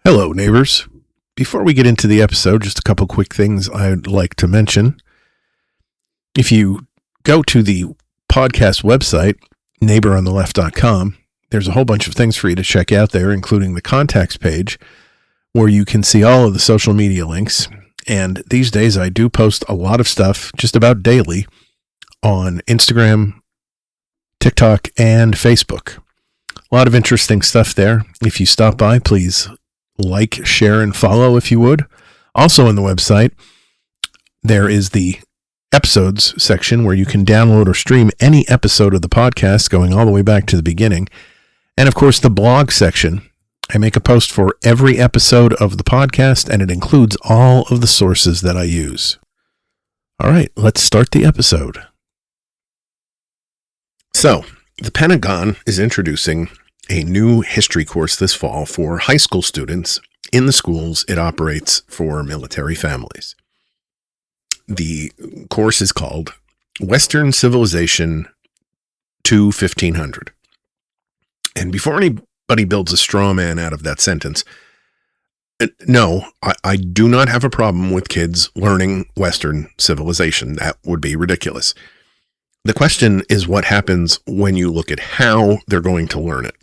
Hello, neighbors. Before we get into the episode, just a couple quick things I'd like to mention. If you go to the podcast website, neighborontheleft.com, there's a whole bunch of things for you to check out there, including the contacts page, where you can see all of the social media links. And these days, I do post a lot of stuff just about daily on Instagram, TikTok, and Facebook. A lot of interesting stuff there. If you stop by, please like, share, and follow if you would. Also on the website, there is the episodes section where you can download or stream any episode of the podcast going all the way back to the beginning. And of course, the blog section. I make a post for every episode of the podcast, and it includes all of the sources that I use. All right, let's start the episode. So, the Pentagon is introducing a new history course this fall for high school students in the schools it operates for military families. The course is called Western Civilization to 1500. And before anybody builds a straw man out of that sentence, no, I do not have a problem with kids learning Western civilization. That would be ridiculous. The question is what happens when you look at how they're going to learn it.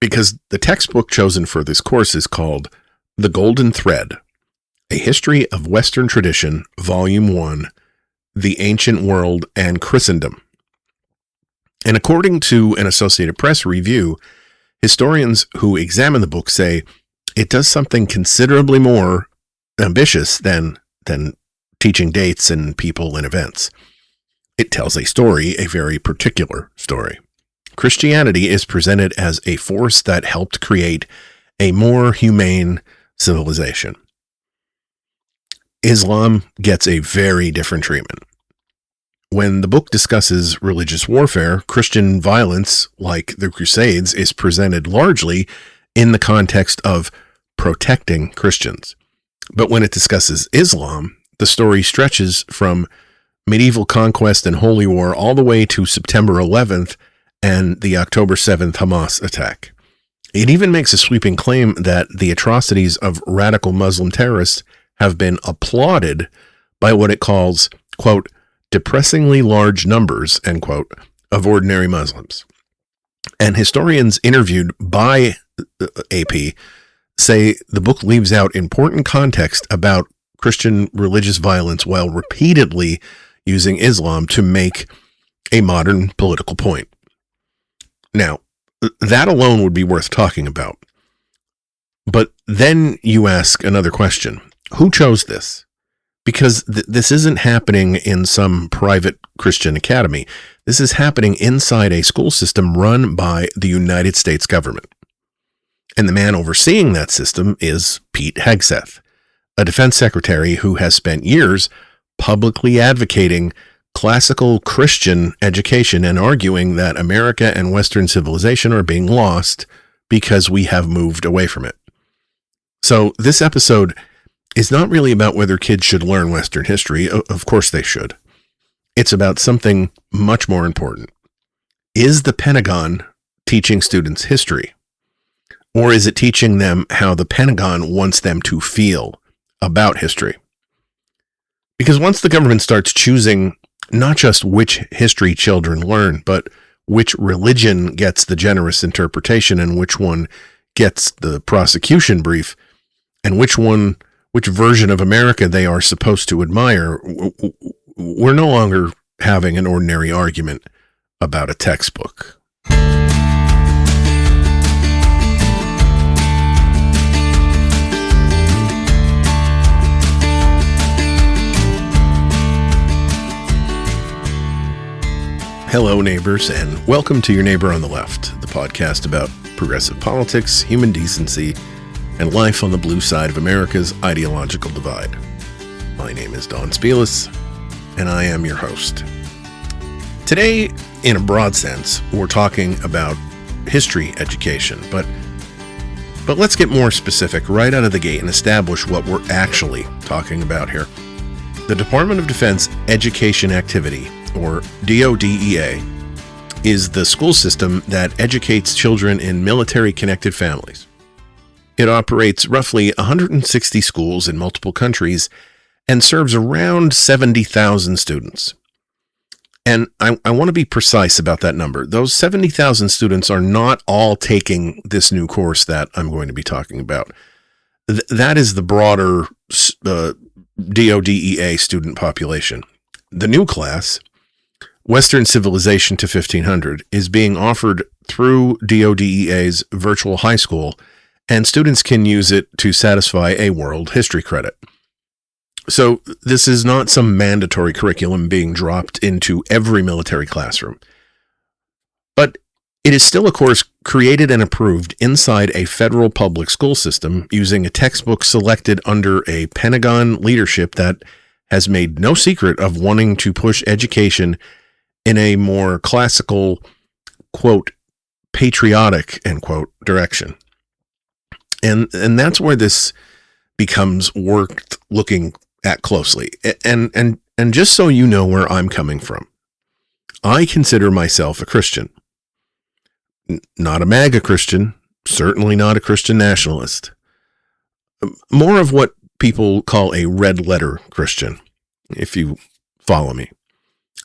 Because the textbook chosen for this course is called The Golden Thread, A History of Western Tradition, Volume 1, The Ancient World and Christendom. And according to an Associated Press review, historians who examine the book say it does something considerably more ambitious than teaching dates and people and events. It tells a story, a very particular story. Christianity is presented as a force that helped create a more humane civilization. Islam gets a very different treatment. When the book discusses religious warfare, Christian violence, like the Crusades, is presented largely in the context of protecting Christians. But when it discusses Islam, the story stretches from medieval conquest and holy war all the way to September 11th and the October 7th Hamas attack. It even makes a sweeping claim that the atrocities of radical Muslim terrorists have been applauded by what it calls, quote, depressingly large numbers, end quote, of ordinary Muslims. And historians interviewed by AP say the book leaves out important context about Christian religious violence while repeatedly using Islam to make a modern political point. Now, that alone would be worth talking about. But then you ask another question. Who chose this? Because this isn't happening in some private Christian academy. This is happening inside a school system run by the United States government. And the man overseeing that system is Pete Hegseth, a defense secretary who has spent years publicly advocating classical Christian education and arguing that America and Western civilization are being lost because we have moved away from it. So this episode is not really about whether kids should learn Western history. Of course they should. It's about something much more important. Is the Pentagon teaching students history? Or is it teaching them how the Pentagon wants them to feel about history? Because once the government starts choosing not just which history children learn, but which religion gets the generous interpretation and which one gets the prosecution brief and which version of America they are supposed to admire, we're no longer having an ordinary argument about a textbook. Hello, neighbors, and welcome to Your Neighbor on the Left, the podcast about progressive politics, human decency, and life on the blue side of America's ideological divide. My name is Don Spielis, and I am your host. Today, in a broad sense, we're talking about history education, but let's get more specific right out of the gate and establish what we're actually talking about here. The Department of Defense Education Activity, or DODEA, is the school system that educates children in military-connected families. It operates roughly 160 schools in multiple countries and serves around 70,000 students. And I want to be precise about that number. Those 70,000 students are not all taking this new course that I'm going to be talking about. That is the broader DODEA student population. The new class, Western Civilization to 1500, is being offered through DODEA's virtual high school, and students can use it to satisfy a world history credit. So this is not some mandatory curriculum being dropped into every military classroom, but it is still a course created and approved inside a federal public school system using a textbook selected under a Pentagon leadership that has made no secret of wanting to push education in a more classical, quote, patriotic, end quote, direction. And that's where this becomes worth looking at closely. And just so you know where I'm coming from, I consider myself a Christian. Not a MAGA Christian, certainly not a Christian nationalist. More of what people call a red letter Christian, if you follow me.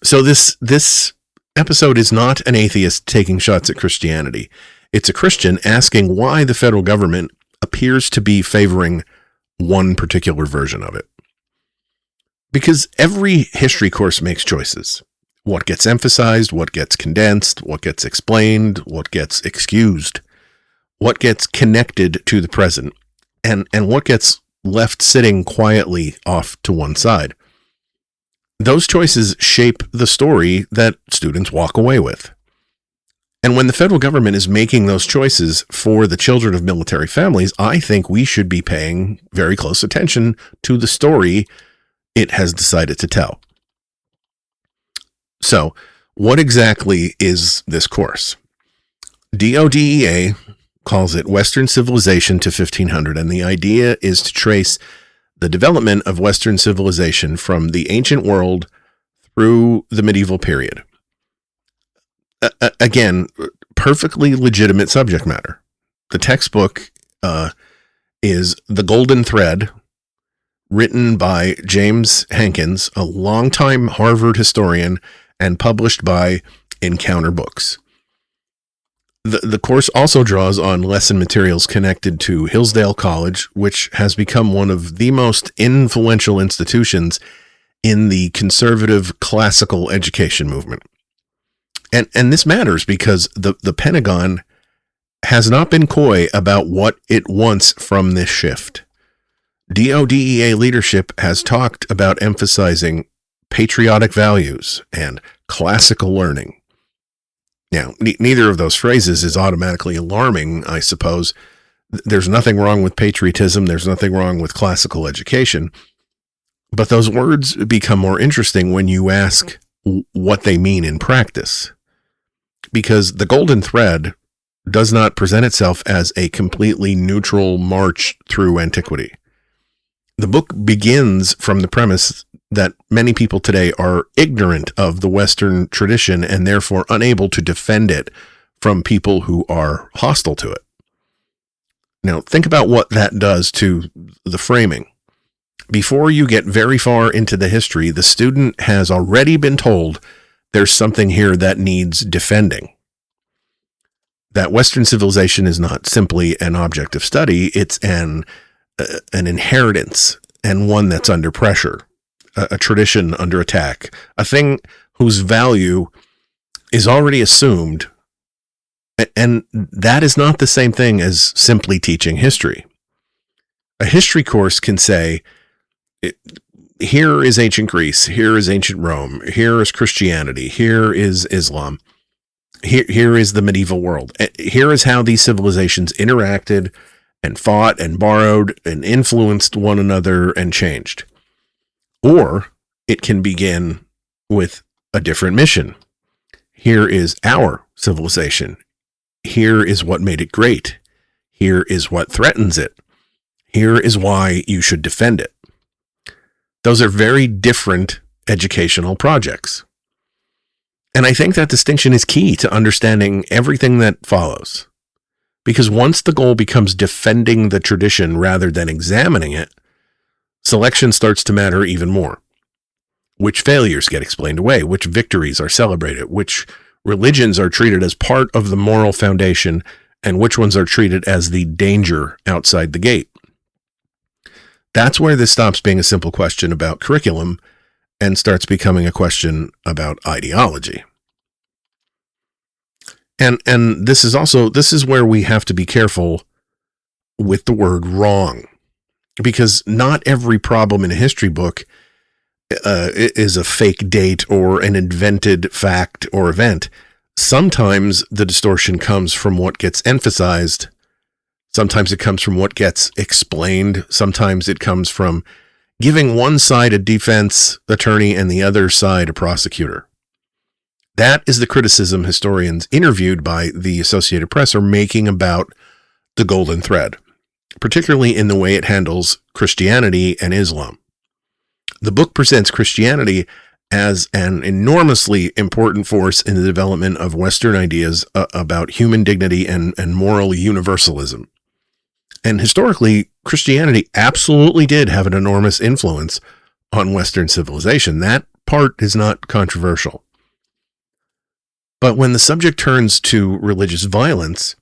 So this episode is not an atheist taking shots at Christianity. It's a Christian asking why the federal government appears to be favoring one particular version of it. Because every history course makes choices. What gets emphasized, what gets condensed, what gets explained, what gets excused, what gets connected to the present, and what gets left sitting quietly off to one side. Those choices shape the story that students walk away with. And when the federal government is making those choices for the children of military families, I think we should be paying very close attention to the story it has decided to tell. So, what exactly is this course? DODEA calls it Western Civilization to 1500, and the idea is to trace the development of Western civilization from the ancient world through the medieval period. Again, perfectly legitimate subject matter. The textbook is The Golden Thread, written by James Hankins, a longtime Harvard historian, and published by Encounter Books. The course also draws on lesson materials connected to Hillsdale College, which has become one of the most influential institutions in the conservative classical education movement. And this matters because the Pentagon has not been coy about what it wants from this shift. DODEA leadership has talked about emphasizing patriotic values and classical learning. Now, neither of those phrases is automatically alarming, I suppose. There's nothing wrong with patriotism. There's nothing wrong with classical education. But those words become more interesting when you ask what they mean in practice. Because the Golden Thread does not present itself as a completely neutral march through antiquity. The book begins from the premise that many people today are ignorant of the Western tradition and therefore unable to defend it from people who are hostile to it. Now, think about what that does to the framing. Before you get very far into the history, the student has already been told there's something here that needs defending. That Western civilization is not simply an object of study, it's an inheritance, and one that's under pressure. A tradition under attack, a thing whose value is already assumed, and that is not the same thing as simply teaching history. A history course can say, here is ancient Greece, here is ancient Rome, here is Christianity, here is Islam, here is the medieval world, here is how these civilizations interacted and fought and borrowed and influenced one another and changed. Or it can begin with a different mission. Here is our civilization. Here is what made it great. Here is what threatens it. Here is why you should defend it. Those are very different educational projects. And I think that distinction is key to understanding everything that follows. Because once the goal becomes defending the tradition rather than examining it, selection starts to matter even more. Which failures get explained away, which victories are celebrated, which religions are treated as part of the moral foundation, and which ones are treated as the danger outside the gate. That's where this stops being a simple question about curriculum and starts becoming a question about ideology. And this is where we have to be careful with the word wrong, because not every problem in a history book is a fake date or an invented fact or event. Sometimes the distortion comes from what gets emphasized. Sometimes it comes from what gets explained. Sometimes it comes from giving one side a defense attorney and the other side a prosecutor. That is the criticism historians interviewed by the Associated Press are making about the golden thread, particularly in the way it handles Christianity and Islam. The book presents Christianity as an enormously important force in the development of Western ideas about human dignity and moral universalism. And historically, Christianity absolutely did have an enormous influence on Western civilization. That part is not controversial. But when the subject turns to religious violence,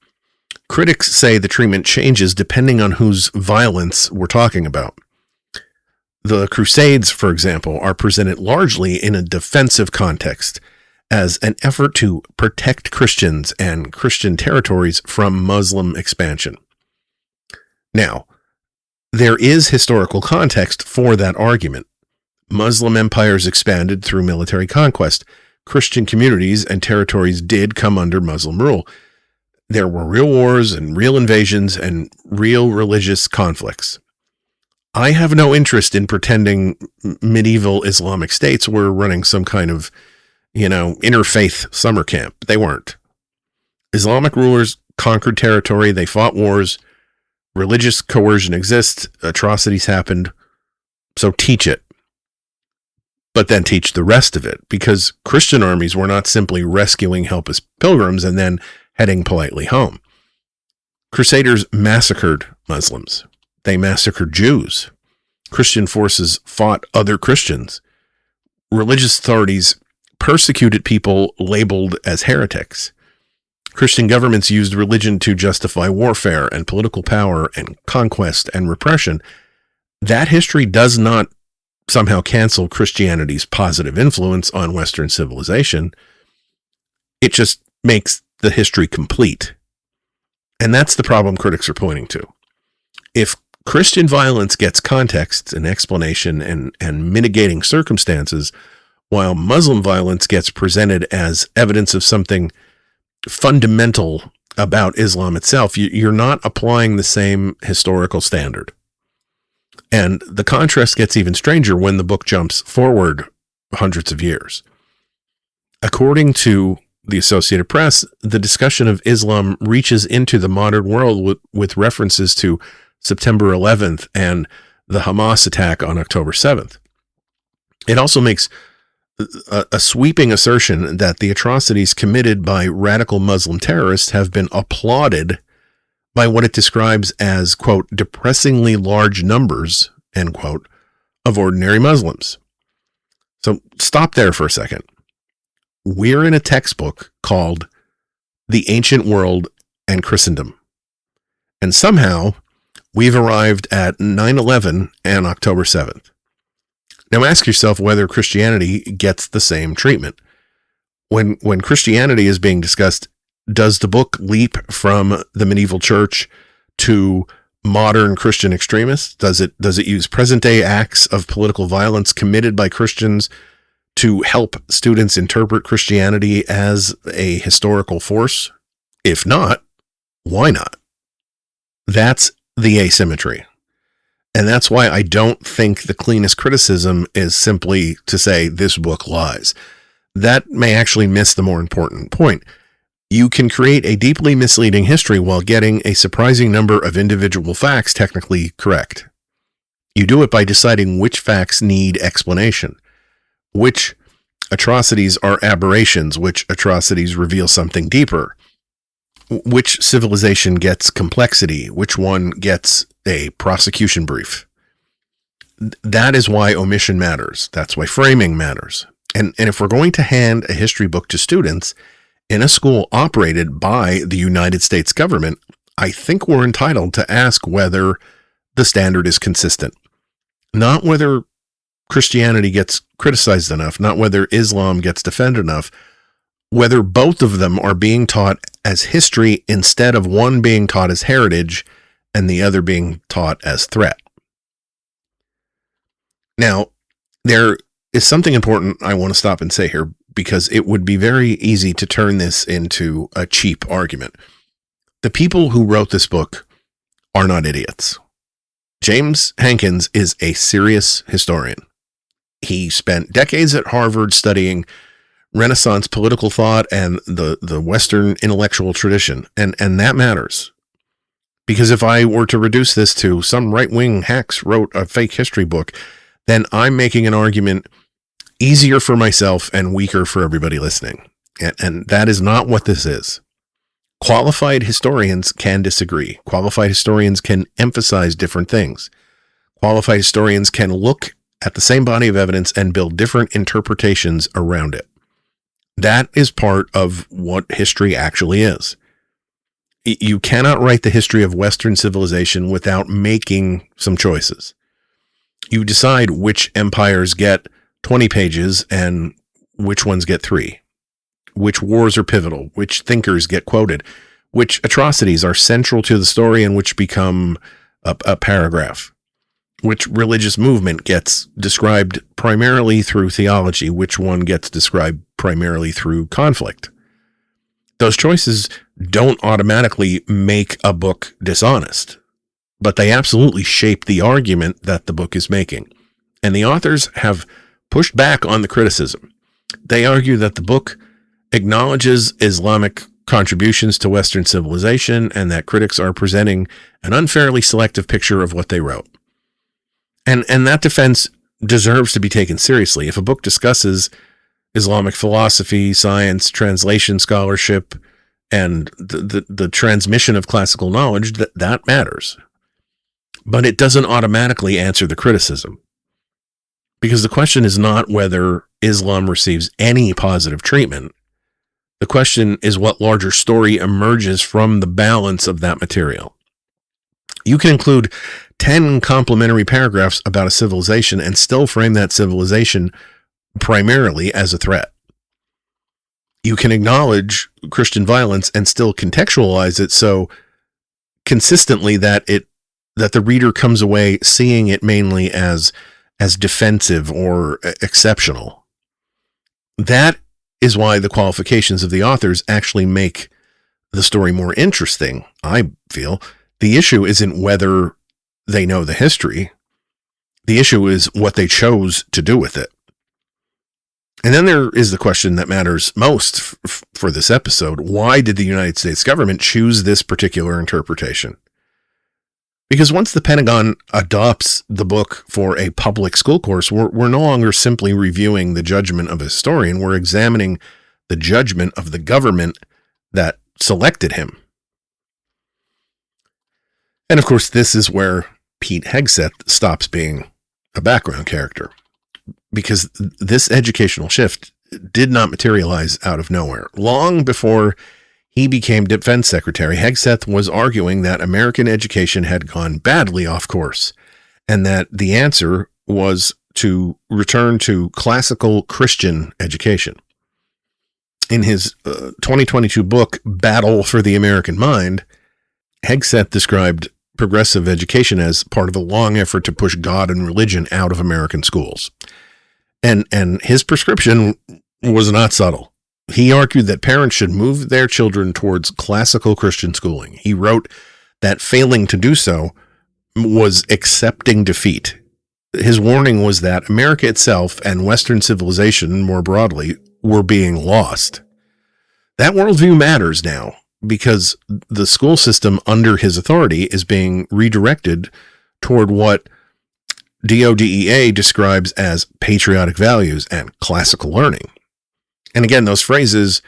critics say the treatment changes depending on whose violence we're talking about. The Crusades, for example, are presented largely in a defensive context as an effort to protect Christians and Christian territories from Muslim expansion. Now, there is historical context for that argument. Muslim empires expanded through military conquest. Christian communities and territories did come under Muslim rule. There were real wars and real invasions and real religious conflicts. I have no interest in pretending medieval Islamic states were running some kind of, interfaith summer camp. They weren't. Islamic rulers conquered territory. They fought wars. Religious coercion exists. Atrocities happened. So teach it. But then teach the rest of it, because Christian armies were not simply rescuing helpless pilgrims and then heading politely home. Crusaders massacred Muslims. They massacred Jews. Christian forces fought other Christians. Religious authorities persecuted people labeled as heretics. Christian governments used religion to justify warfare and political power and conquest and repression. That history does not somehow cancel Christianity's positive influence on Western civilization. It just makes the history complete. And that's the problem critics are pointing to. If Christian violence gets context and explanation and mitigating circumstances, while Muslim violence gets presented as evidence of something fundamental about Islam itself, you're not applying the same historical standard. And the contrast gets even stranger when the book jumps forward hundreds of years. According to the Associated Press, the discussion of Islam reaches into the modern world with references to September 11th and the Hamas attack on October 7th. It also makes a sweeping assertion that the atrocities committed by radical Muslim terrorists have been applauded by what it describes as, quote, depressingly large numbers, end quote, of ordinary Muslims. So stop there for a second. We're in a textbook called The Ancient World and Christendom. And somehow we've arrived at 9/11 and October 7th. Now ask yourself whether Christianity gets the same treatment. When Christianity is being discussed, does the book leap from the medieval church to modern Christian extremists? Does it use present-day acts of political violence committed by Christians to help students interpret Christianity as a historical force? If not, why not? That's the asymmetry. And that's why I don't think the cleanest criticism is simply to say this book lies. That may actually miss the more important point. You can create a deeply misleading history while getting a surprising number of individual facts technically correct. You do it by deciding which facts need explanation, which atrocities are aberrations, which atrocities reveal something deeper. Which civilization gets complexity? Which one gets a prosecution brief? That is why omission matters. That's why framing matters. And if we're going to hand a history book to students in a school operated by the United States government, I think we're entitled to ask whether the standard is consistent. Not whether Christianity gets criticized enough, not whether Islam gets defended enough, whether both of them are being taught as history instead of one being taught as heritage and the other being taught as threat. Now, there is something important I want to stop and say here, because it would be very easy to turn this into a cheap argument. The people who wrote this book are not idiots. James Hankins is a serious historian. He spent decades at Harvard studying Renaissance political thought and the Western intellectual tradition. And that matters. Because if I were to reduce this to some right-wing hacks wrote a fake history book, then I'm making an argument easier for myself and weaker for everybody listening. And that is not what this is. Qualified historians can disagree. Qualified historians can emphasize different things. Qualified historians can look at the same body of evidence and build different interpretations around it. That is part of what history actually is. You cannot write the history of Western civilization without making some choices. You decide which empires get 20 pages and which ones get 3. Which wars are pivotal, which thinkers get quoted, which atrocities are central to the story and which become a paragraph. Which religious movement gets described primarily through theology, which one gets described primarily through conflict. Those choices don't automatically make a book dishonest, but they absolutely shape the argument that the book is making. And the authors have pushed back on the criticism. They argue that the book acknowledges Islamic contributions to Western civilization and that critics are presenting an unfairly selective picture of what they wrote. And that defense deserves to be taken seriously. If a book discusses Islamic philosophy, science, translation scholarship, and the transmission of classical knowledge, that matters. But it doesn't automatically answer the criticism. Because the question is not whether Islam receives any positive treatment. The question is what larger story emerges from the balance of that material. You can include 10 complimentary paragraphs about a civilization and still frame that civilization primarily as a threat. You can acknowledge Christian violence and still contextualize it so consistently that the reader comes away seeing it mainly as defensive or exceptional. That is why the qualifications of the authors actually make the story more interesting, I feel. The issue isn't whether they know the history. The issue is what they chose to do with it. And then there is the question that matters most for this episode. Why did the United States government choose this particular interpretation? Because once the Pentagon adopts the book for a public school course, we're no longer simply reviewing the judgment of a historian. We're examining the judgment of the government that selected him. And of course, this is where Pete Hegseth stops being a background character, because this educational shift did not materialize out of nowhere. Long before he became defense secretary, Hegseth was arguing that American education had gone badly off course, and that the answer was to return to classical Christian education. In his 2022 book, Battle for the American Mind, Hegseth described progressive education as part of a long effort to push God and religion out of American schools. And his prescription was not subtle. He argued that parents should move their children towards classical Christian schooling. He wrote that failing to do so was accepting defeat. His warning was that America itself and Western civilization more broadly were being lost. That worldview matters now, because the school system under his authority is being redirected toward what DODEA describes as patriotic values and classical learning. And again, those phrases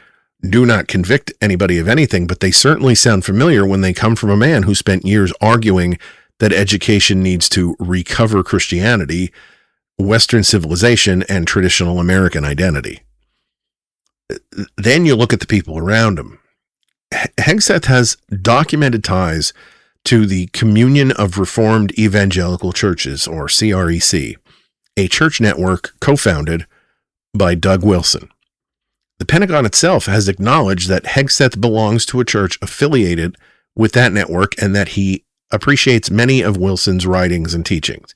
do not convict anybody of anything, but they certainly sound familiar when they come from a man who spent years arguing that education needs to recover Christianity, Western civilization, and traditional American identity. Then you look at the people around him. Hegseth has documented ties to the Communion of Reformed Evangelical Churches, or CREC, a church network co-founded by Doug Wilson. The Pentagon itself has acknowledged that Hegseth belongs to a church affiliated with that network and that he appreciates many of Wilson's writings and teachings.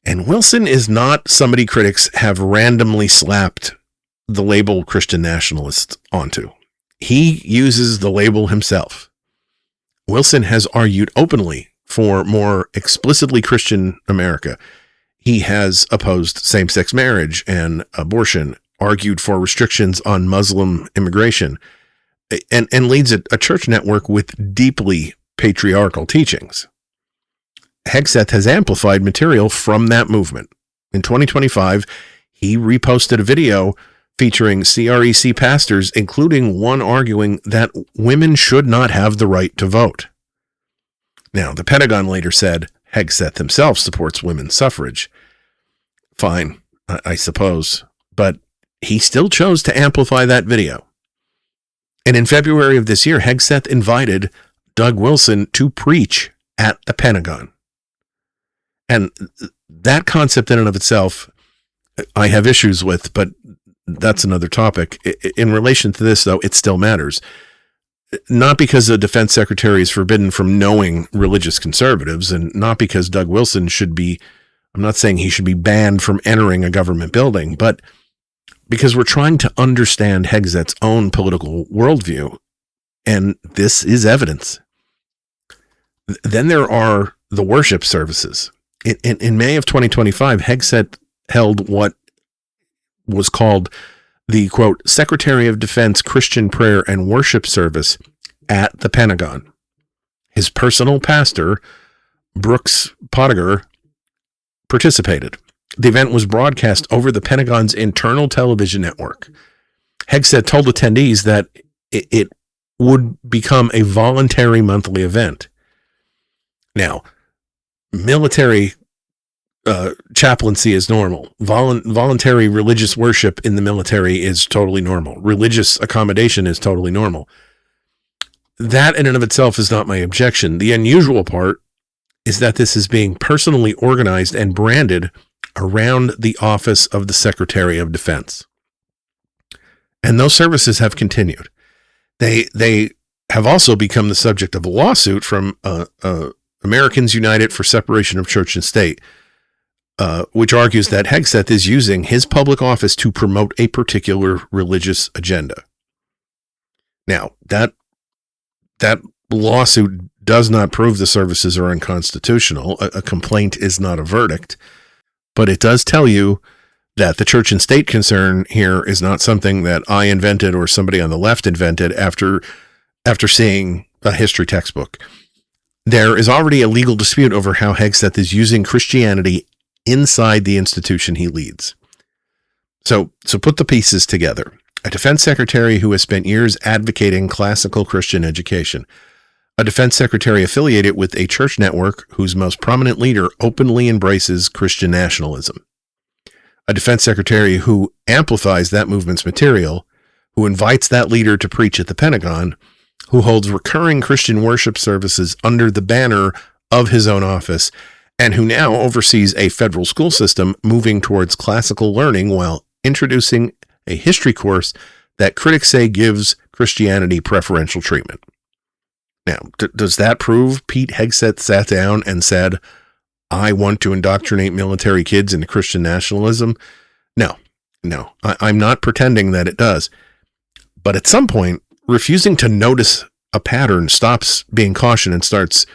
And Wilson is not somebody critics have randomly slapped the label Christian nationalist onto. He uses the label himself. Wilson has argued openly for more explicitly Christian America. He has opposed same-sex marriage and abortion, argued for restrictions on Muslim immigration, and leads a church network with deeply patriarchal teachings. Hegseth has amplified material from that movement. In 2025, he reposted a video featuring CREC pastors, including one arguing that women should not have the right to vote. Now, the Pentagon later said Hegseth himself supports women's suffrage. Fine, I suppose, but he still chose to amplify that video. And in February of this year, Hegseth invited Doug Wilson to preach at the Pentagon. And that concept in and of itself, I have issues with, but that's another topic. In relation to this, though, it still matters. Not because the defense secretary is forbidden from knowing religious conservatives, and not because Doug Wilson should be, I'm not saying he should be banned from entering a government building, but because we're trying to understand Hegseth's own political worldview, and this is evidence. Then there are the worship services. In May of 2025, Hegseth held what was called the, quote, Secretary of Defense Christian Prayer and Worship Service at the Pentagon. His personal pastor, Brooks Pottinger, participated. The event was broadcast over the Pentagon's internal television network. Hegseth told attendees that it would become a voluntary monthly event. Now, military chaplaincy is normal. Voluntary religious worship in the military is totally normal. Religious accommodation is totally normal. That in and of itself is not my objection. The unusual part is that this is being personally organized and branded around the office of the Secretary of Defense. And those services have continued. They have also become the subject of a lawsuit from Americans United for Separation of Church and State, which argues that Hegseth is using his public office to promote a particular religious agenda. Now, that lawsuit does not prove the services are unconstitutional. A complaint is not a verdict, but it does tell you that the church and state concern here is not something that I invented or somebody on the left invented after seeing a history textbook. There is already a legal dispute over how Hegseth is using Christianity inside the institution he leads. So put the pieces together. A defense secretary who has spent years advocating classical Christian education. A defense secretary affiliated with a church network whose most prominent leader openly embraces Christian nationalism. A defense secretary who amplifies that movement's material, who invites that leader to preach at the Pentagon, who holds recurring Christian worship services under the banner of his own office, and who now oversees a federal school system moving towards classical learning while introducing a history course that critics say gives Christianity preferential treatment. Now, does that prove Pete Hegseth sat down and said, I want to indoctrinate military kids into Christian nationalism? No, I'm not pretending that it does. But at some point, refusing to notice a pattern stops being caution and starts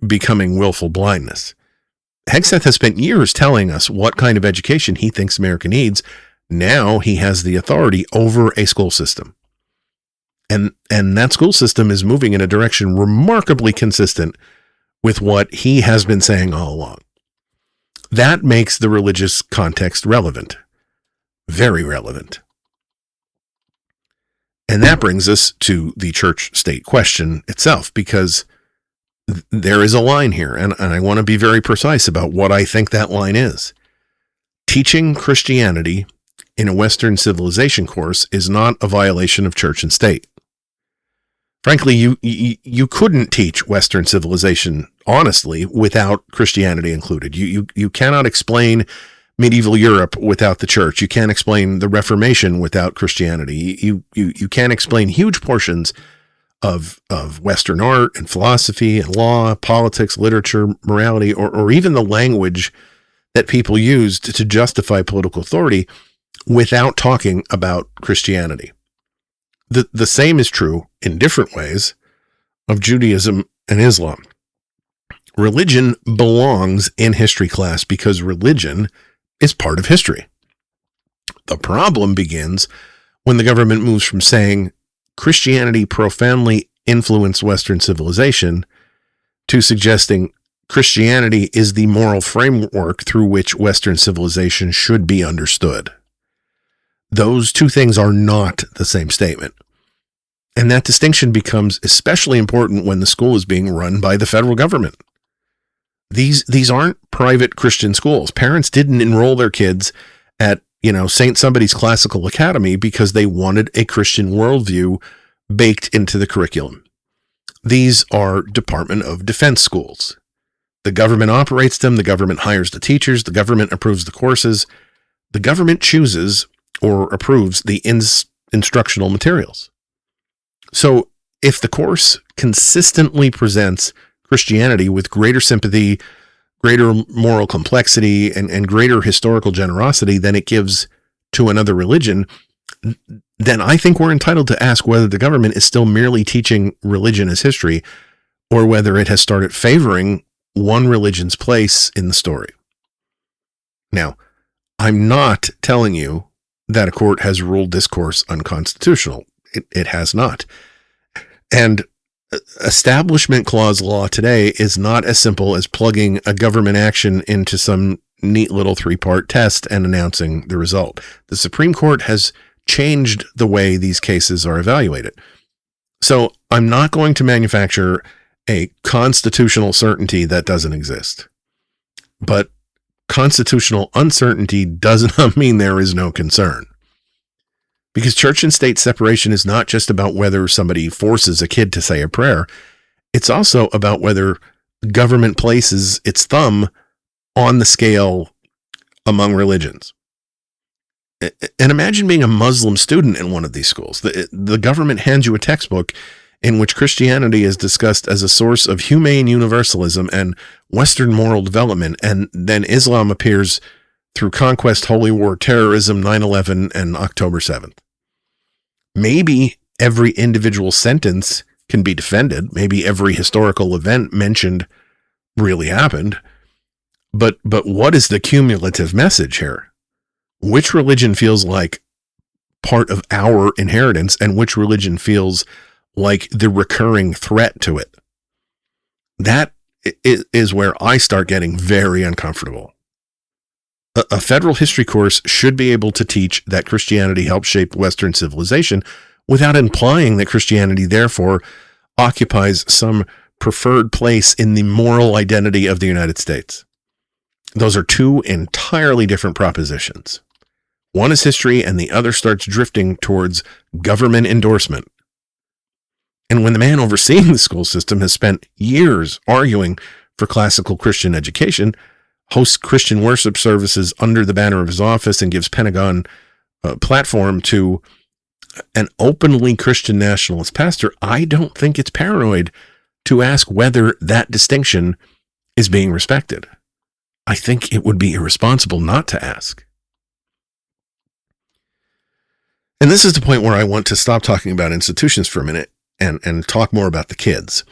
becoming willful blindness. Hegseth has spent years telling us what kind of education he thinks America needs. Now he has the authority over a school system. And that school system is moving in a direction remarkably consistent with what he has been saying all along. That makes the religious context relevant. Very relevant. And that brings us to the church-state question itself, because there is a line here, and I want to be very precise about what I think that line is. Teaching Christianity in a Western civilization course is not a violation of church and state. Frankly, you couldn't teach Western civilization honestly without Christianity included. You cannot explain medieval Europe without the church. You can't explain the Reformation without Christianity. You can't explain huge portions of Western art and philosophy and law, politics, literature, morality, or even the language that people used to justify political authority without talking about Christianity. The same is true in different ways of Judaism and Islam. Religion belongs in history class because religion is part of history. The problem begins when the government moves from saying Christianity profoundly influenced Western civilization to suggesting Christianity is the moral framework through which Western civilization should be understood. Those two things are not the same statement. And that distinction becomes especially important when the school is being run by the federal government. These aren't private Christian schools. Parents didn't enroll their kids at, St. Somebody's Classical Academy because they wanted a Christian worldview baked into the curriculum. These are Department of Defense schools. The government operates them. The government hires the teachers. The government approves the courses. The government chooses or approves the instructional materials. So if the course consistently presents Christianity with greater sympathy, greater moral complexity, and greater historical generosity than it gives to another religion, then I think we're entitled to ask whether the government is still merely teaching religion as history or whether it has started favoring one religion's place in the story. Now, I'm not telling you that a court has ruled this course unconstitutional. It has not. And Establishment Clause law today is not as simple as plugging a government action into some neat little 3-part test and announcing the result. The Supreme Court has changed the way these cases are evaluated. So I'm not going to manufacture a constitutional certainty that doesn't exist. But constitutional uncertainty does not mean there is no concern. Because church and state separation is not just about whether somebody forces a kid to say a prayer. It's also about whether government places its thumb on the scale among religions. And imagine being a Muslim student in one of these schools. The government hands you a textbook in which Christianity is discussed as a source of humane universalism and Western moral development, and then Islam appears through conquest, holy war, terrorism, 9/11, and October 7th. Maybe every individual sentence can be defended. Maybe every historical event mentioned really happened. But what is the cumulative message here? Which religion feels like part of our inheritance and which religion feels like the recurring threat to it? That is where I start getting very uncomfortable. A federal history course should be able to teach that Christianity helped shape Western civilization without implying that Christianity therefore occupies some preferred place in the moral identity of the United States. Those are two entirely different propositions. One is history and the other starts drifting towards government endorsement. And when the man overseeing the school system has spent years arguing for classical Christian education, hosts Christian worship services under the banner of his office, and gives Pentagon a platform to an openly Christian nationalist pastor, I don't think it's paranoid to ask whether that distinction is being respected. I think it would be irresponsible not to ask. And this is the point where I want to stop talking about institutions for a minute and talk more about the kids.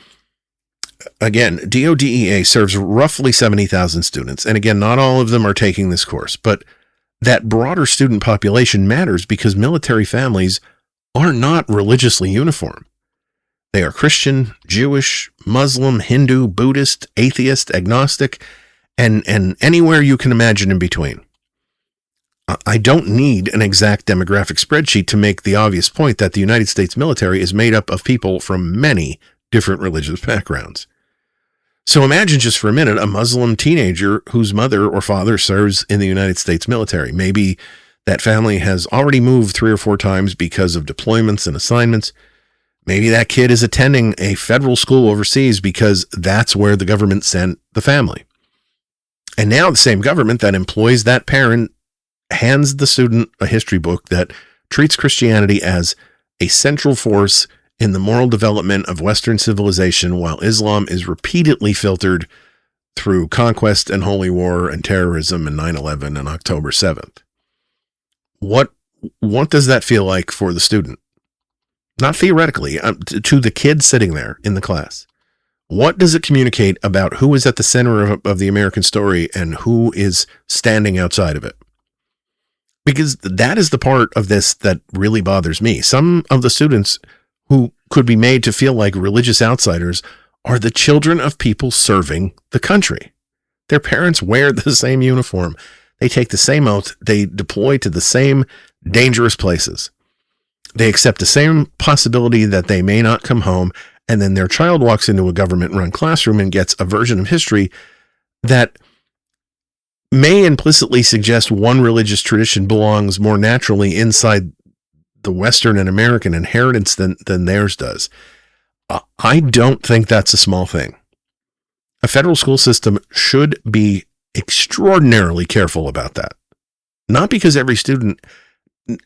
Again, DODEA serves roughly 70,000 students. And again, not all of them are taking this course, but that broader student population matters because military families are not religiously uniform. They are Christian, Jewish, Muslim, Hindu, Buddhist, atheist, agnostic, and anywhere you can imagine in between. I don't need an exact demographic spreadsheet to make the obvious point that the United States military is made up of people from many different religious backgrounds. So imagine just for a minute a Muslim teenager whose mother or father serves in the United States military. Maybe that family has already moved 3 or 4 times because of deployments and assignments. Maybe that kid is attending a federal school overseas because that's where the government sent the family. And now the same government that employs that parent hands the student a history book that treats Christianity as a central force in the moral development of Western civilization, while Islam is repeatedly filtered through conquest and holy war and terrorism and 9/11 and October 7th. What does that feel like for the student? Not theoretically, to the kid sitting there in the class. What does it communicate about who is at the center of the American story and who is standing outside of it? Because that is the part of this that really bothers me. Some of the students who could be made to feel like religious outsiders are the children of people serving the country. Their parents wear the same uniform. They take the same oath. They deploy to the same dangerous places. They accept the same possibility that they may not come home, and then their child walks into a government-run classroom and gets a version of history that may implicitly suggest one religious tradition belongs more naturally inside the Western and American inheritance than theirs does. I don't think that's a small thing. A federal school system should be extraordinarily careful about that. Not because every student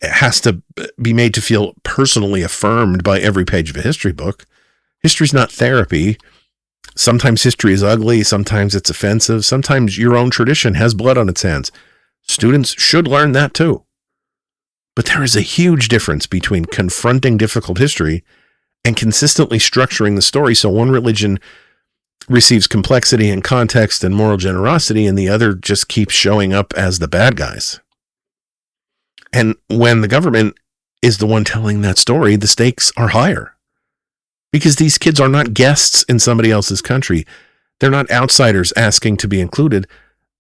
has to be made to feel personally affirmed by every page of a history book. History's not therapy. Sometimes history is ugly. Sometimes it's offensive. Sometimes your own tradition has blood on its hands. Students should learn that too. But there is a huge difference between confronting difficult history and consistently structuring the story so one religion receives complexity and context and moral generosity and the other just keeps showing up as the bad guys. And when the government is the one telling that story, the stakes are higher. Because these kids are not guests in somebody else's country. They're not outsiders asking to be included.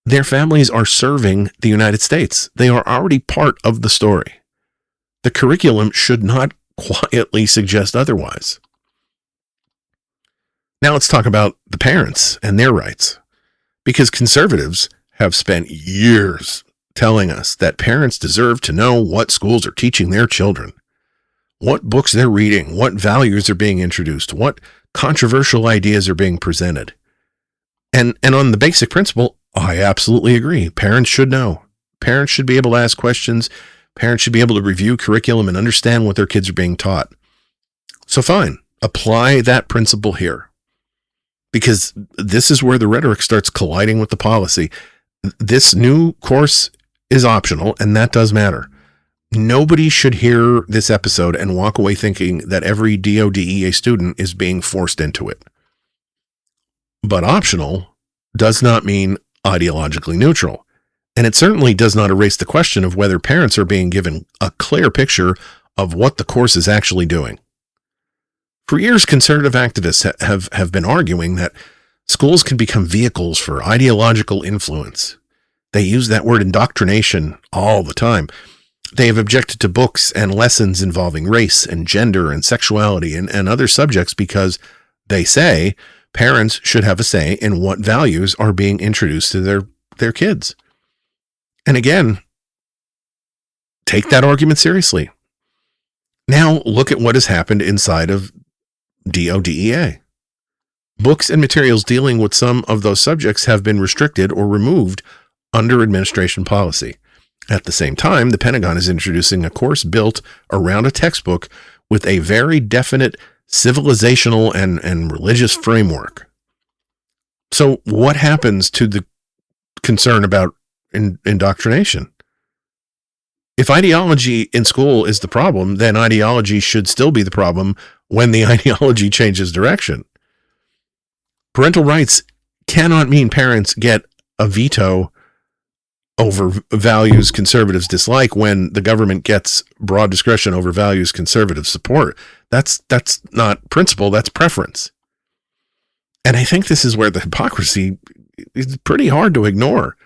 Their families are serving the United States. They are already part of the story. The curriculum should not quietly suggest otherwise. Now let's talk about the parents and their rights. Because conservatives have spent years telling us that parents deserve to know what schools are teaching their children, what books they're reading, what values are being introduced, what controversial ideas are being presented. And on the basic principle, I absolutely agree. Parents should know. Parents should be able to ask questions. Parents should be able to review curriculum and understand what their kids are being taught. So fine, apply that principle here. Because this is where the rhetoric starts colliding with the policy. This new course is optional, and that does matter. Nobody should hear this episode and walk away thinking that every DODEA student is being forced into it. But optional does not mean ideologically neutral. And it certainly does not erase the question of whether parents are being given a clear picture of what the course is actually doing. For years, conservative activists have been arguing that schools can become vehicles for ideological influence. They use that word indoctrination all the time. They have objected to books and lessons involving race and gender and sexuality and other subjects because they say parents should have a say in what values are being introduced to their kids. And again, take that argument seriously. Now look at what has happened inside of DODEA. Books and materials dealing with some of those subjects have been restricted or removed under administration policy. At the same time, the Pentagon is introducing a course built around a textbook with a very definite civilizational and religious framework. So what happens to the concern about indoctrination? If ideology in school is the problem, then ideology should still be the problem when the ideology changes direction. Parental rights cannot mean parents get a veto over values conservatives dislike when the government gets broad discretion over values conservatives support. That's not principle, that's preference. And I think this is where the hypocrisy is pretty hard to ignore.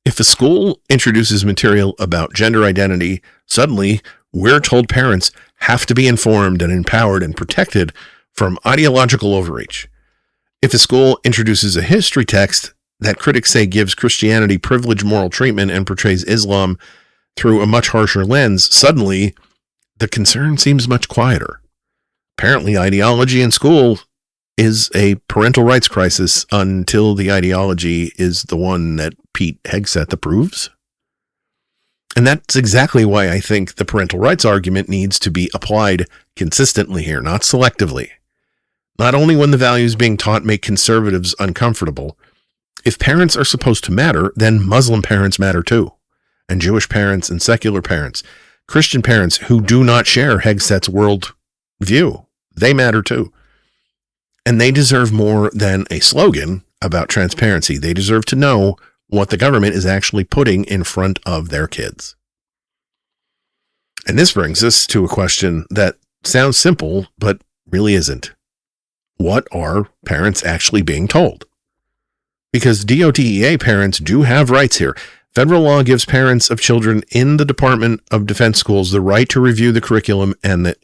If a school introduces material about gender identity, suddenly we're told parents have to be informed and empowered and protected from ideological overreach. If a school introduces a history text that critics say gives Christianity privileged moral treatment and portrays Islam through a much harsher lens, suddenly the concern seems much quieter. Apparently, ideology in school is a parental rights crisis until the ideology is the one that Pete Hegseth approves. And that's exactly why I think the parental rights argument needs to be applied consistently here, not selectively. Not only when the values being taught make conservatives uncomfortable. If parents are supposed to matter, then Muslim parents matter too. And Jewish parents and secular parents, Christian parents who do not share Hegseth's world view, they matter too. And they deserve more than a slogan about transparency. They deserve to know what the government is actually putting in front of their kids. And this brings us to a question that sounds simple, but really isn't. What are parents actually being told? Because DODEA parents do have rights here. Federal law gives parents of children in the Department of Defense schools the right to review the curriculum and the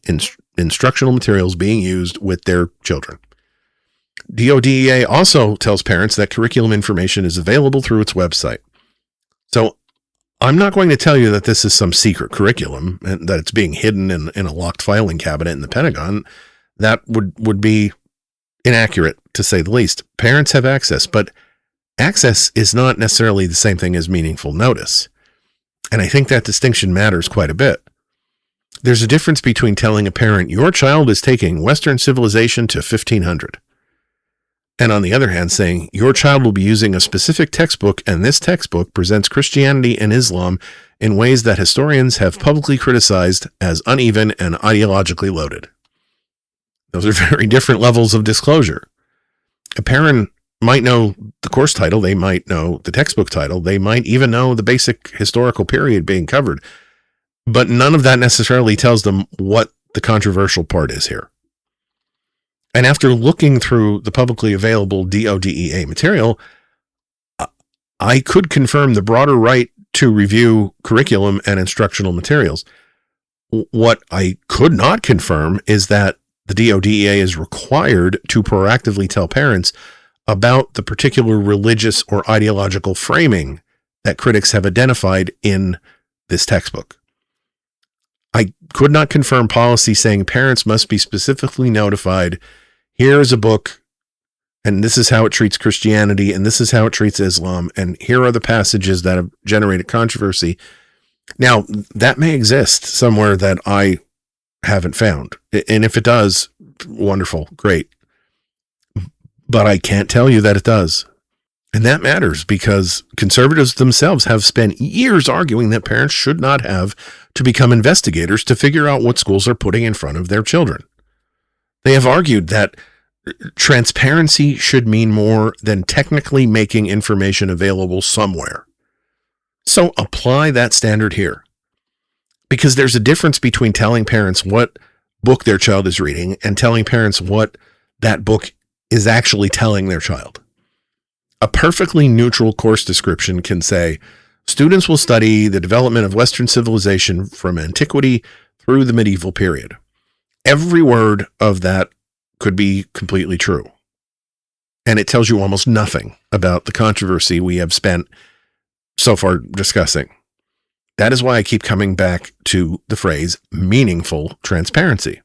instructional materials being used with their children. DODEA also tells parents that curriculum information is available through its website. So I'm not going to tell you that this is some secret curriculum and that it's being hidden in a locked filing cabinet in the Pentagon. That would be inaccurate, to say the least. Parents have access, but access is not necessarily the same thing as meaningful notice. And I think that distinction matters quite a bit. There's a difference between telling a parent your child is taking Western civilization to 1500. And on the other hand, saying your child will be using a specific textbook and this textbook presents Christianity and Islam in ways that historians have publicly criticized as uneven and ideologically loaded. Those are very different levels of disclosure. A parent might know the course title, they might know the textbook title, they might even know the basic historical period being covered, but none of that necessarily tells them what the controversial part is here. And after looking through the publicly available DODEA material, I could confirm the broader right to review curriculum and instructional materials. What I could not confirm is that the DODEA is required to proactively tell parents about the particular religious or ideological framing that critics have identified in this textbook. I could not confirm policy saying parents must be specifically notified, here is a book, and this is how it treats Christianity, and this is how it treats Islam, and here are the passages that have generated controversy. Now, that may exist somewhere that I haven't found. And if it does, wonderful, great. But I can't tell you that it does. And that matters because conservatives themselves have spent years arguing that parents should not have to become investigators to figure out what schools are putting in front of their children. They have argued that transparency should mean more than technically making information available somewhere. So apply that standard here. Because there's a difference between telling parents what book their child is reading and telling parents what that book is actually telling their child. A perfectly neutral course description can say, students will study the development of Western civilization from antiquity through the medieval period. Every word of that could be completely true. And it tells you almost nothing about the controversy we have spent so far discussing. That is why I keep coming back to the phrase meaningful transparency.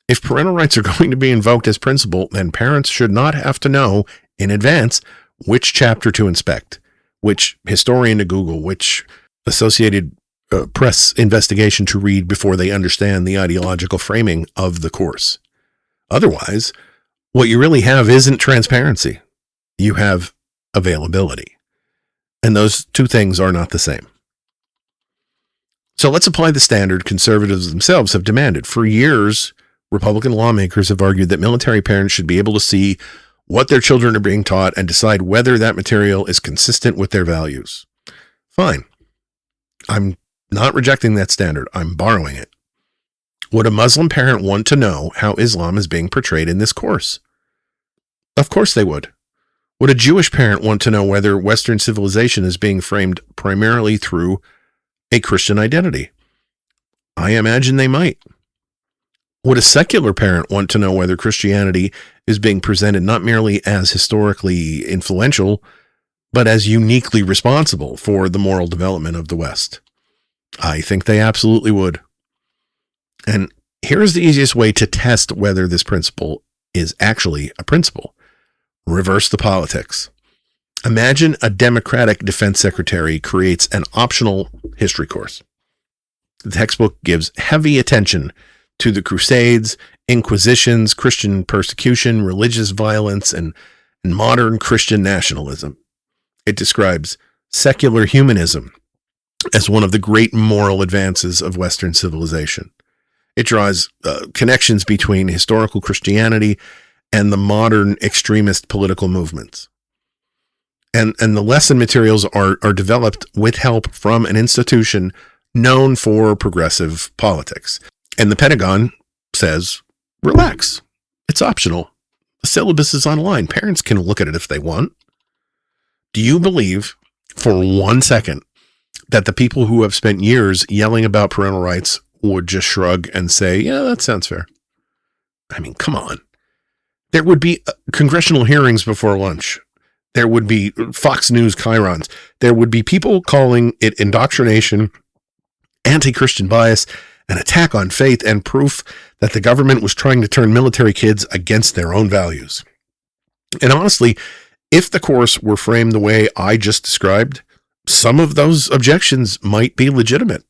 If parental rights are going to be invoked as principle, then parents should not have to know in advance which chapter to inspect, which historian to Google, which Associated Press investigation to read before they understand the ideological framing of the course. Otherwise, what you really have isn't transparency. You have availability. And those two things are not the same. So let's apply the standard conservatives themselves have demanded. For years, Republican lawmakers have argued that military parents should be able to see what their children are being taught and decide whether that material is consistent with their values. Fine. I'm not rejecting that standard. I'm borrowing it. Would a Muslim parent want to know how Islam is being portrayed in this course? Of course they would. Would a Jewish parent want to know whether Western civilization is being framed primarily through a Christian identity? I imagine they might. Would a secular parent want to know whether Christianity is being presented not merely as historically influential, but as uniquely responsible for the moral development of the West? I think they absolutely would. And here's the easiest way to test whether this principle is actually a principle. Reverse the politics. Imagine a Democratic defense secretary creates an optional history course. The textbook gives heavy attention to the Crusades, Inquisitions, Christian persecution, religious violence, and modern Christian nationalism. It describes secular humanism as one of the great moral advances of Western civilization. It draws connections between historical Christianity and the modern extremist political movements. And the lesson materials are developed with help from an institution known for progressive politics. And the Pentagon says, relax, it's optional. The syllabus is online. Parents can look at it if they want. Do you believe for 1 second that the people who have spent years yelling about parental rights would just shrug and say, yeah, that sounds fair? I mean, come on. There would be congressional hearings before lunch. There would be Fox News chyrons. There would be people calling it indoctrination, anti-Christian bias, an attack on faith, and proof that the government was trying to turn military kids against their own values. And honestly, if the course were framed the way I just described, some of those objections might be legitimate.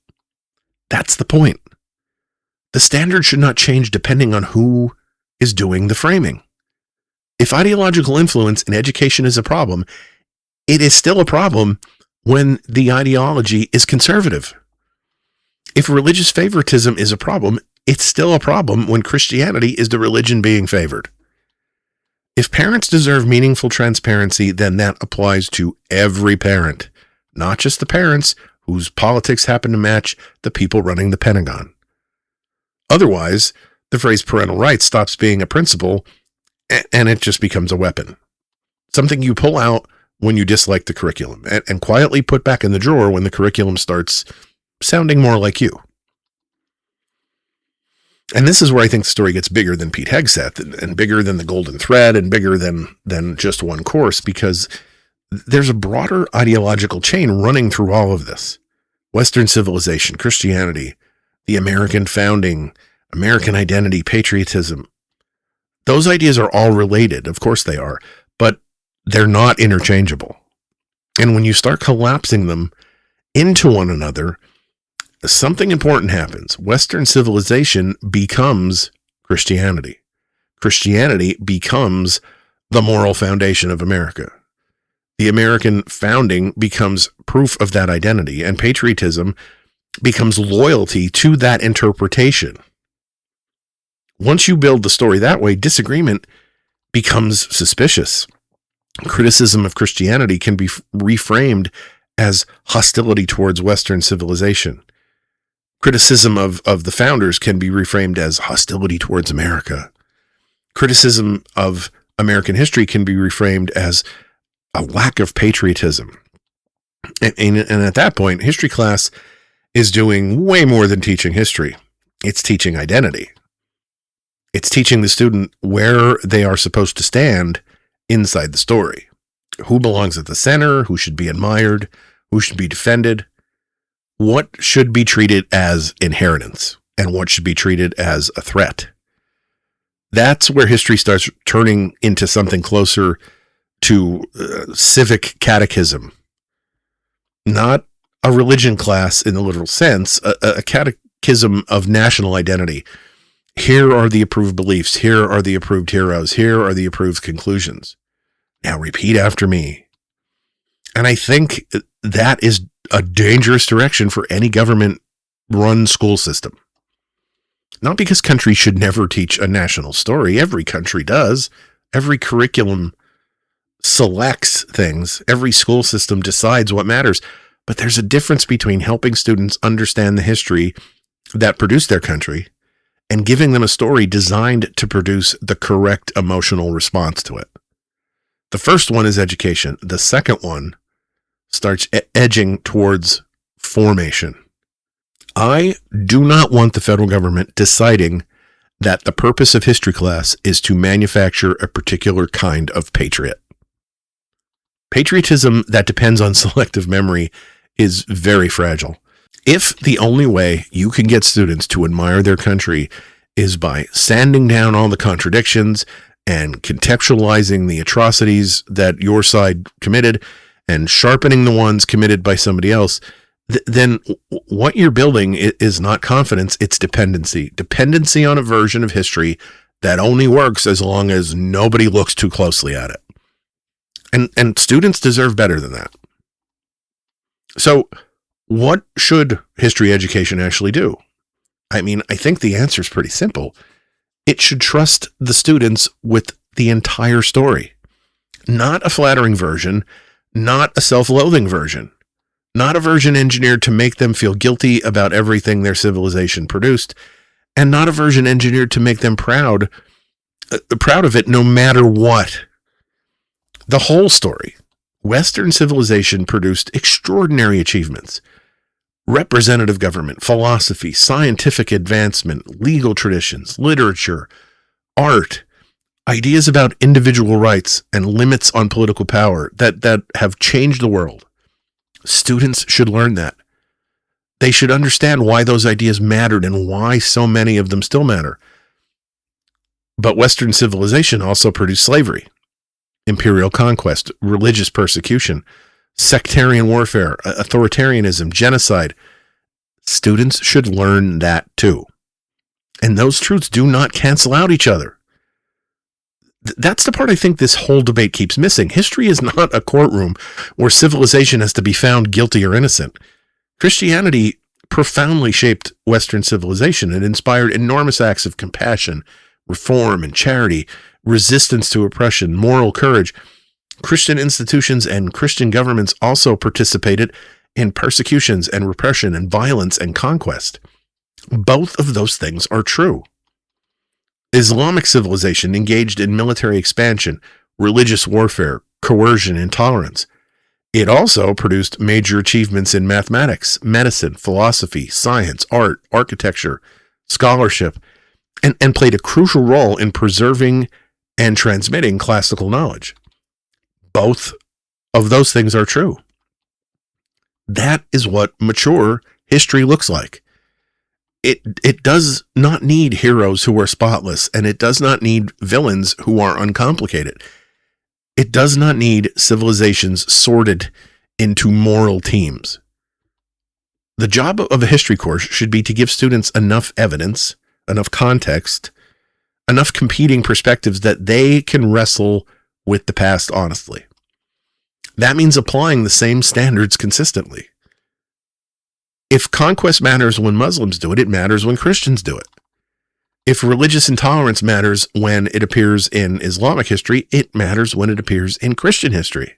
That's the point. The standard should not change depending on who is doing the framing. If ideological influence in education is a problem, it is still a problem when the ideology is conservative. If religious favoritism is a problem, it's still a problem when Christianity is the religion being favored. If parents deserve meaningful transparency, then that applies to every parent, not just the parents whose politics happen to match the people running the Pentagon. Otherwise, the phrase parental rights stops being a principle and it just becomes a weapon. Something you pull out when you dislike the curriculum and quietly put back in the drawer when the curriculum starts sounding more like you. And this is where I think the story gets bigger than Pete Hegseth and bigger than the golden thread and bigger than just one course, because there's a broader ideological chain running through all of this. Western civilization, Christianity, the American founding, American identity, patriotism. Those ideas are all related. Of course they are, but they're not interchangeable. And when you start collapsing them into one another, something important happens. Western civilization becomes Christianity. Christianity becomes the moral foundation of America. The American founding becomes proof of that identity, and patriotism becomes loyalty to that interpretation. Once you build the story that way, disagreement becomes suspicious. Criticism of Christianity can be reframed as hostility towards Western civilization. Criticism of the founders can be reframed as hostility towards America. Criticism of American history can be reframed as a lack of patriotism. And at that point, history class is doing way more than teaching history. It's teaching identity. It's teaching the student where they are supposed to stand inside the story. Who belongs at the center, who should be admired, who should be defended, what should be treated as inheritance, and what should be treated as a threat. That's where history starts turning into something closer to civic catechism. Not a religion class in the literal sense, a catechism of national identity. Here are the approved beliefs. Here are the approved heroes. Here are the approved conclusions. Now repeat after me. And I think that is a dangerous direction for any government-run school system. Not because countries should never teach a national story. Every country does. Every curriculum selects things. Every school system decides what matters. But there's a difference between helping students understand the history that produced their country and giving them a story designed to produce the correct emotional response to it. The first one is education. The second one starts edging towards formation. I do not want the federal government deciding that the purpose of history class is to manufacture a particular kind of patriot. Patriotism that depends on selective memory is very fragile. If the only way you can get students to admire their country is by sanding down all the contradictions and contextualizing the atrocities that your side committed and sharpening the ones committed by somebody else, then what you're building is not confidence, it's dependency. Dependency on a version of history that only works as long as nobody looks too closely at it. And students deserve better than that. So what should history education actually do? I mean, I think the answer is pretty simple. It should trust the students with the entire story, not a flattering version, not a self-loathing version, not a version engineered to make them feel guilty about everything their civilization produced, and not a version engineered to make them proud of it no matter what. The whole story. Western civilization produced extraordinary achievements. Representative government, philosophy, scientific advancement, legal traditions, literature, art, ideas about individual rights and limits on political power that have changed the world. Students should learn that. They should understand why those ideas mattered and why so many of them still matter. But Western civilization also produced slavery, imperial conquest, religious persecution, sectarian warfare, authoritarianism, genocide. Students should learn that too. And those truths do not cancel out each other. That's the part I think this whole debate keeps missing. History is not a courtroom where civilization has to be found guilty or innocent. Christianity profoundly shaped Western civilization and inspired enormous acts of compassion, reform, and charity, resistance to oppression, moral courage. Christian institutions and Christian governments also participated in persecutions and repression and violence and conquest. Both of those things are true. Islamic civilization engaged in military expansion, religious warfare, coercion, and intolerance. It also produced major achievements in mathematics, medicine, philosophy, science, art, architecture, scholarship, and played a crucial role in preserving and transmitting classical knowledge. Both of those things are true. That is what mature history looks like. It does not need heroes who are spotless, and it does not need villains who are uncomplicated. It does not need civilizations sorted into moral teams. The job of a history course should be to give students enough evidence, enough context, enough competing perspectives that they can wrestle with the past honestly. That means applying the same standards consistently. If conquest matters when Muslims do it, it matters when Christians do it. If religious intolerance matters when it appears in Islamic history, it matters when it appears in Christian history.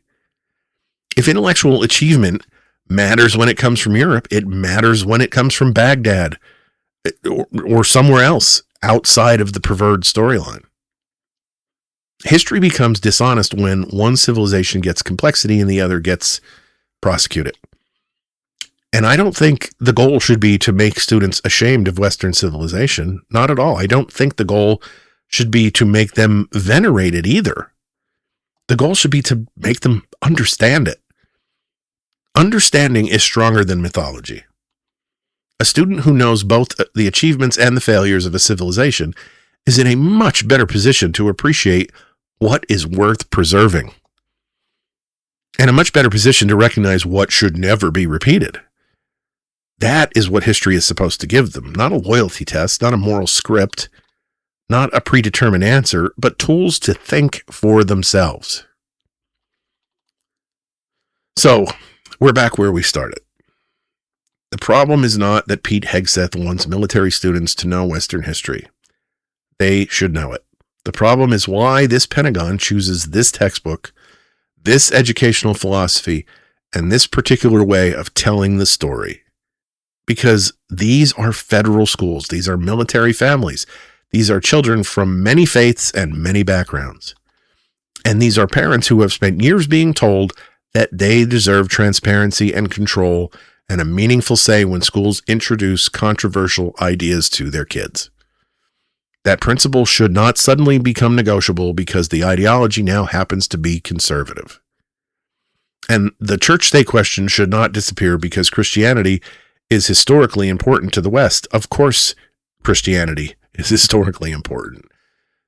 If intellectual achievement matters when it comes from Europe, it matters when it comes from Baghdad or somewhere else outside of the preferred storyline. History becomes dishonest when one civilization gets complexity and the other gets prosecuted. And I don't think the goal should be to make students ashamed of Western civilization. Not at all. I don't think the goal should be to make them venerate it either. The goal should be to make them understand it. Understanding is stronger than mythology. A student who knows both the achievements and the failures of a civilization is in a much better position to appreciate what is worth preserving, and a much better position to recognize what should never be repeated. That is what history is supposed to give them, not a loyalty test, not a moral script, not a predetermined answer, but tools to think for themselves. So, we're back where we started. The problem is not that Pete Hegseth wants military students to know Western history. They should know it. The problem is why this Pentagon chooses this textbook, this educational philosophy, and this particular way of telling the story. Because these are federal schools. These are military families. These are children from many faiths and many backgrounds. And these are parents who have spent years being told that they deserve transparency and control and a meaningful say when schools introduce controversial ideas to their kids. That principle should not suddenly become negotiable because the ideology now happens to be conservative. And the church-state question should not disappear because Christianity is historically important to the West. Of course, Christianity is historically important.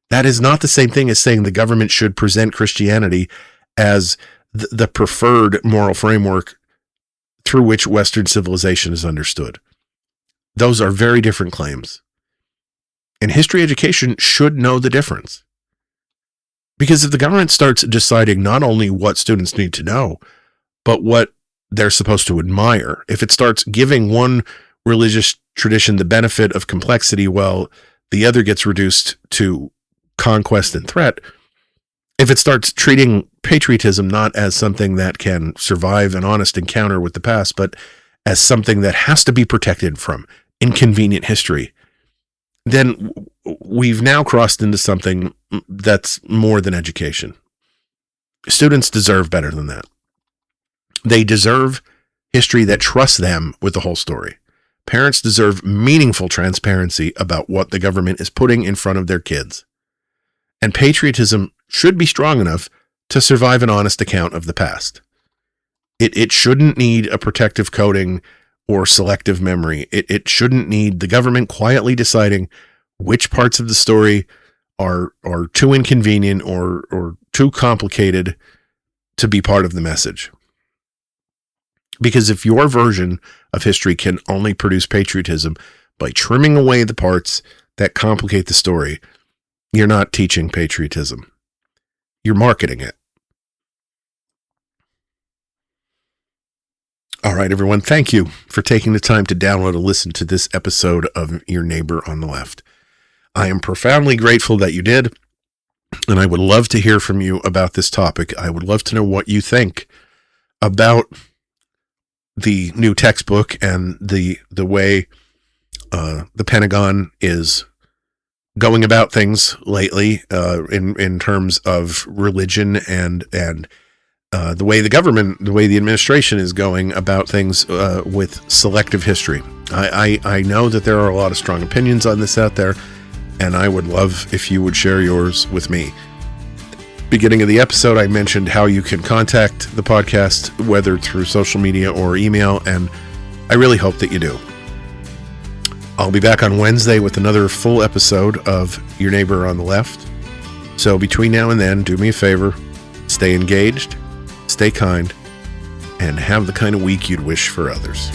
That is not the same thing as saying the government should present Christianity as the preferred moral framework through which Western civilization is understood. Those are very different claims. And history education should know the difference. Because if the government starts deciding not only what students need to know, but what they're supposed to admire, if it starts giving one religious tradition the benefit of complexity while the other gets reduced to conquest and threat, if it starts treating patriotism not as something that can survive an honest encounter with the past, but as something that has to be protected from inconvenient history, then we've now crossed into something that's more than education. Students deserve better than that. They deserve history that trusts them with the whole story. Parents deserve meaningful transparency about what the government is putting in front of their kids. And patriotism should be strong enough to survive an honest account of the past. It shouldn't need a protective coating or selective memory. It shouldn't need the government quietly deciding which parts of the story are too inconvenient or too complicated to be part of the message. Because if your version of history can only produce patriotism by trimming away the parts that complicate the story, you're not teaching patriotism. You're marketing it. All right, everyone. Thank you for taking the time to download and listen to this episode of Your Neighbor on the Left. I am profoundly grateful that you did, and I would love to hear from you about this topic. I would love to know what you think about the new textbook and the way the Pentagon is going about things lately in terms of religion and the way the administration is going about things with selective history. I know that there are a lot of strong opinions on this out there, and I would love if you would share yours with me. Beginning of the episode, I mentioned how you can contact the podcast, whether through social media or email, and I really hope that you do. I'll be back on Wednesday with another full episode of Your Neighbor on the Left. So between now and then, do me a favor, stay engaged, stay kind, and have the kind of week you'd wish for others.